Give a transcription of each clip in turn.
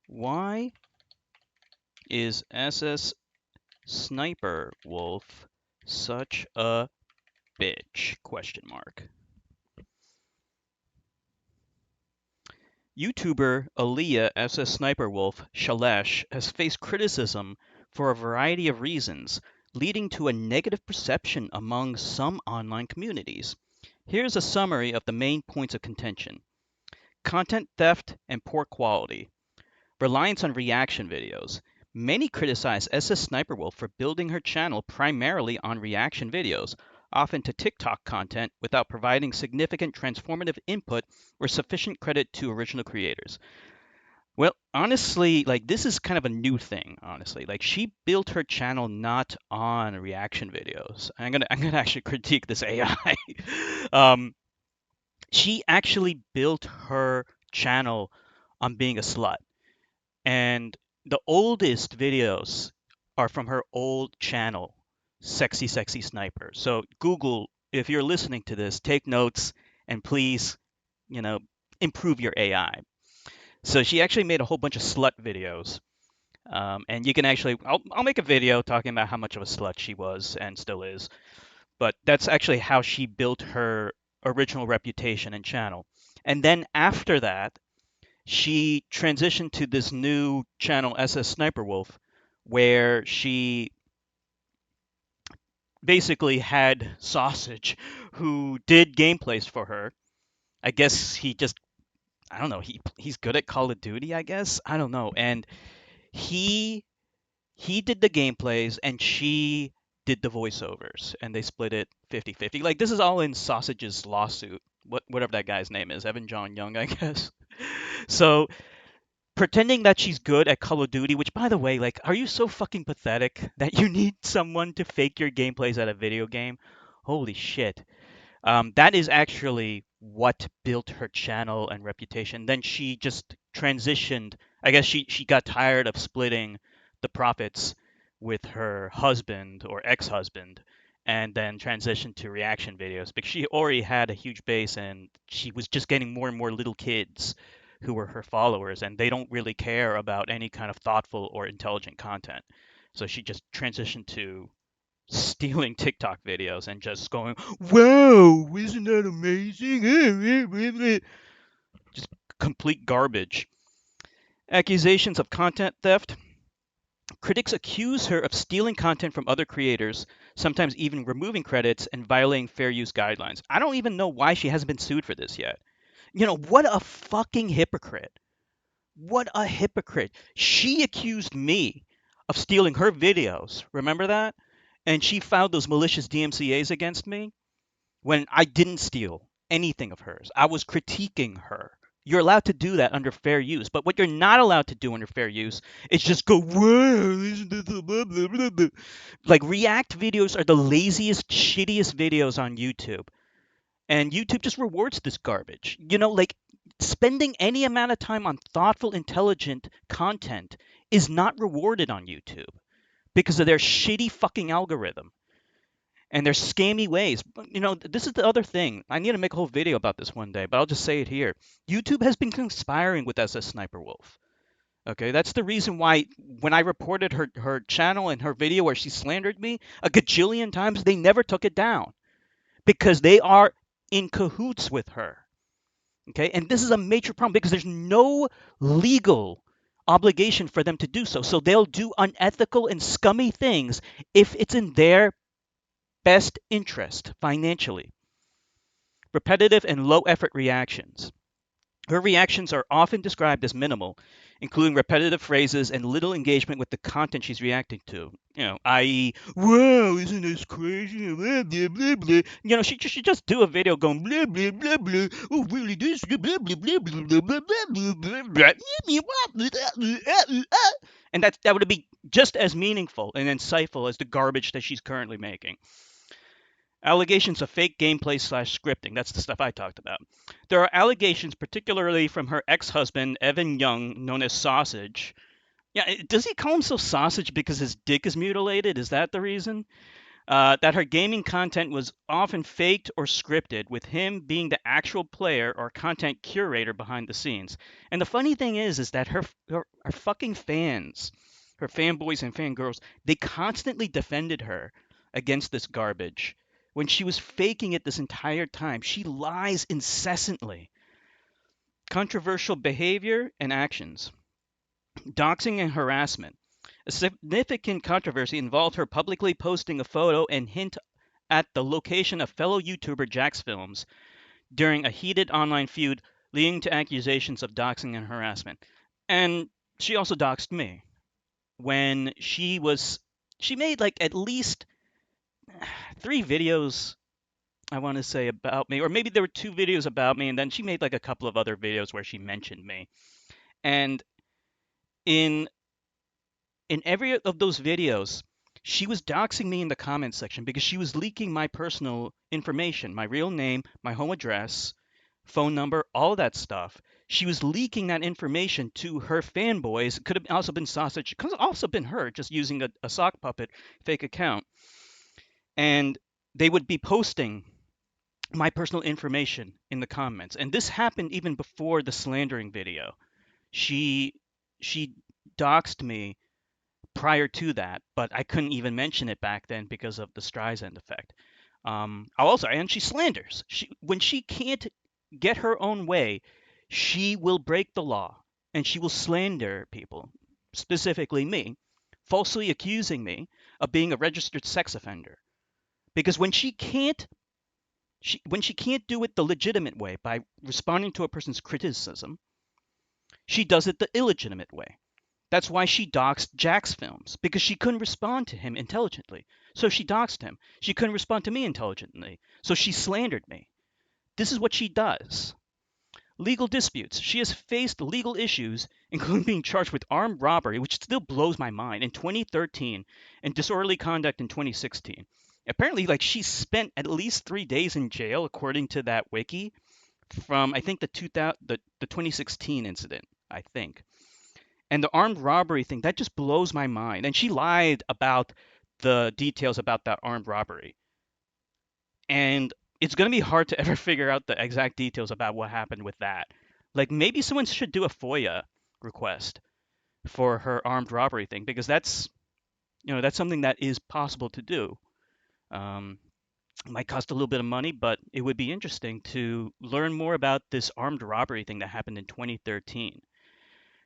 Why is SSSniperwolf such a bitch? Question mark. YouTuber Aaliyah SSSniperwolf Shalesh has faced criticism for a variety of reasons, leading to a negative perception among some online communities. Here's a summary of the main points of contention: content theft and poor quality, reliance on reaction videos. Many criticize SSSniperwolf for building her channel primarily on reaction videos, often to TikTok content, without providing significant transformative input or sufficient credit to original creators. Well, honestly, like this is kind of a new thing, honestly. Like she built her channel not on reaction videos. I'm gonna actually critique this AI. um, she actually built her channel on being a slut. And the oldest videos are from her old channel, Sexy Sexy Sniper. So Google, if you're listening to this, take notes and please, you know, improve your AI. So she actually made a whole bunch of slut videos. And you can actually, I'll make a video talking about how much of a slut she was and still is. But that's actually how she built her original reputation and channel. And then after that, she transitioned to this new channel, SSSniperwolf, where she basically had Sausage, who did gameplays for her. I guess he just, I don't know, he's good at Call of Duty, I guess. I don't know. And he he did the gameplays and she did the voiceovers, and they split it 50-50. Like this is all in Sausage's lawsuit. Whatever that guy's name is, Evan John Young, I guess. So pretending that she's good at Call of Duty, which by the way, like, are you so fucking pathetic that you need someone to fake your gameplays at a video game? Holy shit. That is actually what built her channel and reputation. Then she just transitioned. I guess she got tired of splitting the profits with her husband or ex-husband, and then transitioned to reaction videos because she already had a huge base and she was just getting more and more little kids who were her followers, and they don't really care about any kind of thoughtful or intelligent content. So she just transitioned to stealing TikTok videos and just going, "Wow, isn't that amazing?" Just complete garbage. Accusations of content theft. Critics accuse her of stealing content from other creators, sometimes even removing credits and violating fair use guidelines. I don't even know why she hasn't been sued for this yet. What a fucking hypocrite. What a hypocrite. She accused me of stealing her videos. Remember that? And she filed those malicious DMCAs against me when I didn't steal anything of hers. I was critiquing her. You're allowed to do that under fair use. But what you're not allowed to do under fair use is just go, whoa, isn't this a blah, blah, blah, blah. Like, react videos are the laziest, shittiest videos on YouTube. And YouTube just rewards this garbage. Like spending any amount of time on thoughtful, intelligent content is not rewarded on YouTube because of their shitty fucking algorithm and their scammy ways. This is the other thing. I need to make a whole video about this one day, but I'll just say it here. YouTube has been conspiring with SSSniperwolf. Okay, that's the reason why when I reported her channel and her video where she slandered me a gajillion times, they never took it down because they are in cahoots with her. Okay, and this is a major problem because there's no legal obligation for them to do so. So they'll do unethical and scummy things if it's in their best interest financially. Repetitive and low effort reactions. Her reactions are often described as minimal, including repetitive phrases and little engagement with the content she's reacting to. I.e., "Wow, isn't this crazy?" Blah, blah, blah, blah. She should just do a video going blah blah blah blah. Oh, really? This blah blah blah blah blah blah blah blah blah blah. And that would be just as meaningful and insightful as the garbage that she's currently making. Allegations of fake gameplay slash scripting. That's the stuff I talked about. There are allegations, particularly from her ex-husband, Evan Young, known as Sausage. Yeah, does he call himself Sausage because his dick is mutilated? Is that the reason? that her gaming content was often faked or scripted, with him being the actual player or content curator behind the scenes. And the funny thing is that her fucking fans, her fanboys and fangirls, they constantly defended her against this garbage when she was faking it this entire time. She lies incessantly. Controversial behavior and actions. Doxing and harassment. A significant controversy involved her publicly posting a photo and hint at the location of fellow YouTuber Jax Films during a heated online feud, leading to accusations of doxing and harassment. And she also doxed me when she made like at least 3 videos, I want to say, about me, or maybe there were 2 videos about me, and then she made like a couple of other videos where she mentioned me. And in every of those videos, she was doxing me in the comments section because she was leaking my personal information, my real name, my home address, phone number, all that stuff. She was leaking that information to her fanboys. It could have also been Sausage. It could have also been her just using a sock puppet fake account. And they would be posting my personal information in the comments. And this happened even before the slandering video. She she doxed me prior to that, but I couldn't even mention it back then because of the Streisand effect. Also, and she slanders. When she can't get her own way, she will break the law and she will slander people, specifically me, falsely accusing me of being a registered sex offender. Because when she can't do it the legitimate way by responding to a person's criticism, she does it the illegitimate way. That's why she doxed Jax Films, because she couldn't respond to him intelligently. So she doxed him. She couldn't respond to me intelligently. So she slandered me. This is what she does. Legal disputes. She has faced legal issues, including being charged with armed robbery, which still blows my mind, in 2013, and disorderly conduct in 2016. Apparently, like, she spent at least 3 days in jail, according to that wiki, from I think the 2016 incident, I think. And the armed robbery thing, that just blows my mind. And she lied about the details about that armed robbery. And it's going to be hard to ever figure out the exact details about what happened with that. Like, maybe someone should do a FOIA request for her armed robbery thing, because that's something that is possible to do. Um, it might cost a little bit of money, but it would be interesting to learn more about this armed robbery thing that happened in 2013.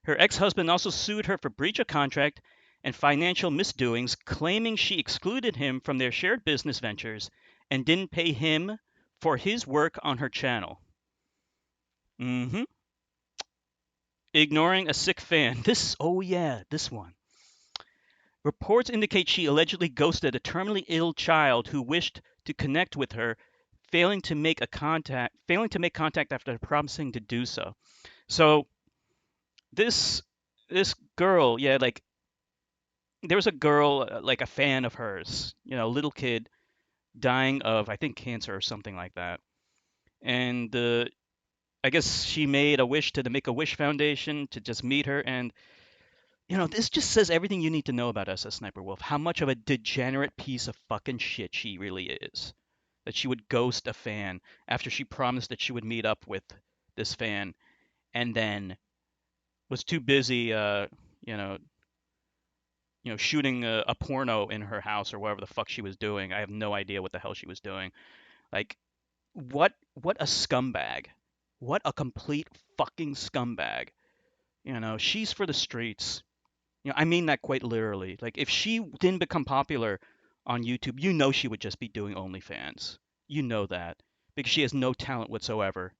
Her ex-husband also sued her for breach of contract and financial misdoings, claiming she excluded him from their shared business ventures and didn't pay him for his work on her channel. hmm Ignoring a sick fan. This one. Reports indicate she allegedly ghosted a terminally ill child who wished to connect with her, failing to make contact after promising to do so. So this this girl, yeah, like, there was a girl, like a fan of hers, little kid dying of, I think, cancer or something like that. And I guess she made a wish to the Make a Wish Foundation to just meet her. And this just says everything you need to know about SSSniperwolf. How much of a degenerate piece of fucking shit she really is. That she would ghost a fan after she promised that she would meet up with this fan, and then was too busy, you know, shooting a porno in her house or whatever the fuck she was doing. I have no idea what the hell she was doing. Like, what a scumbag. What a complete fucking scumbag. She's for the streets. I mean that quite literally. Like, if she didn't become popular on YouTube, she would just be doing OnlyFans. You know that. Because she has no talent whatsoever.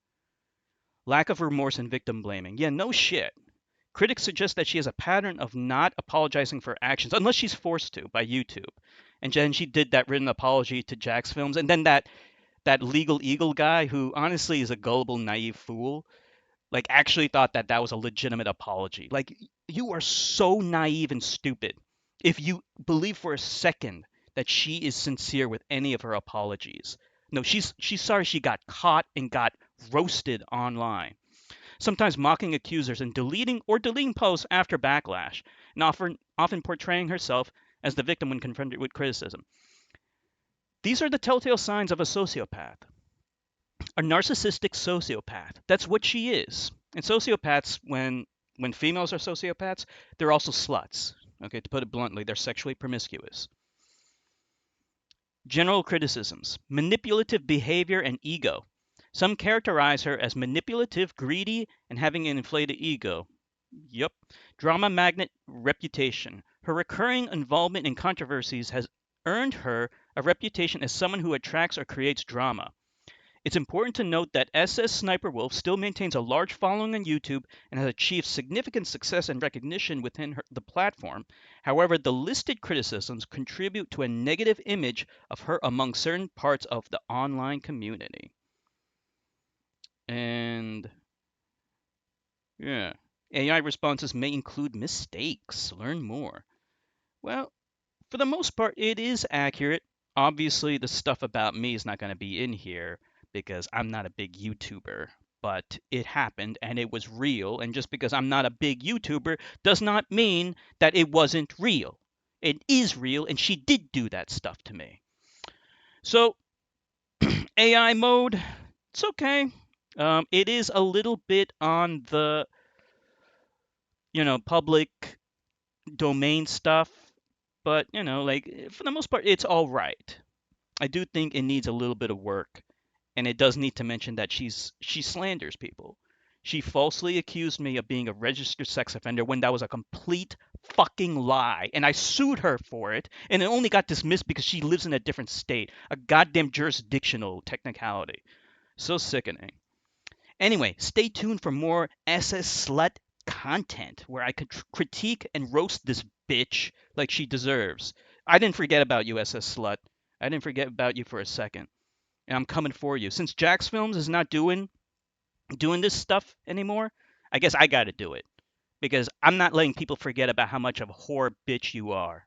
Lack of remorse and victim blaming. Yeah, no shit. Critics suggest that she has a pattern of not apologizing for actions unless she's forced to by YouTube. And then she did that written apology to Jax Films, and then that legal eagle guy, who honestly is a gullible, naive fool, like, actually thought that that was a legitimate apology. Like, you are so naive and stupid if you believe for a second that she is sincere with any of her apologies. No, she's sorry she got caught and got roasted online, sometimes mocking accusers and deleting posts after backlash, and often portraying herself as the victim when confronted with criticism. These are the telltale signs of a sociopath. A narcissistic sociopath. That's what she is. And sociopaths, when females are sociopaths, they're also sluts. Okay, to put it bluntly, they're sexually promiscuous. General criticisms: manipulative behavior and ego. Some characterize her as manipulative, greedy, and having an inflated ego. Yup. Drama magnet reputation. Her recurring involvement in controversies has earned her a reputation as someone who attracts or creates drama. It's important to note that SSSniperwolf still maintains a large following on YouTube and has achieved significant success and recognition within the platform. However, the listed criticisms contribute to a negative image of her among certain parts of the online community. And yeah, AI responses may include mistakes. Learn more. Well, for the most part, it is accurate. Obviously, the stuff about me is not going to be in here because I'm not a big YouTuber, but it happened and it was real. And just because I'm not a big YouTuber does not mean that it wasn't real. It is real, and she did do that stuff to me. So, AI mode, it's okay. It is a little bit on the, public domain stuff, but, like for the most part, it's all right. I do think it needs a little bit of work, and it does need to mention that she slanders people. She falsely accused me of being a registered sex offender when that was a complete fucking lie, and I sued her for it, and it only got dismissed because she lives in a different state, a goddamn jurisdictional technicality. So sickening. Anyway, stay tuned for more SS Slut content where I could critique and roast this bitch like she deserves. I didn't forget about you, SS Slut. I didn't forget about you for a second. And I'm coming for you. Since Jax Films is not doing this stuff anymore, I guess I got to do it because I'm not letting people forget about how much of a whore bitch you are.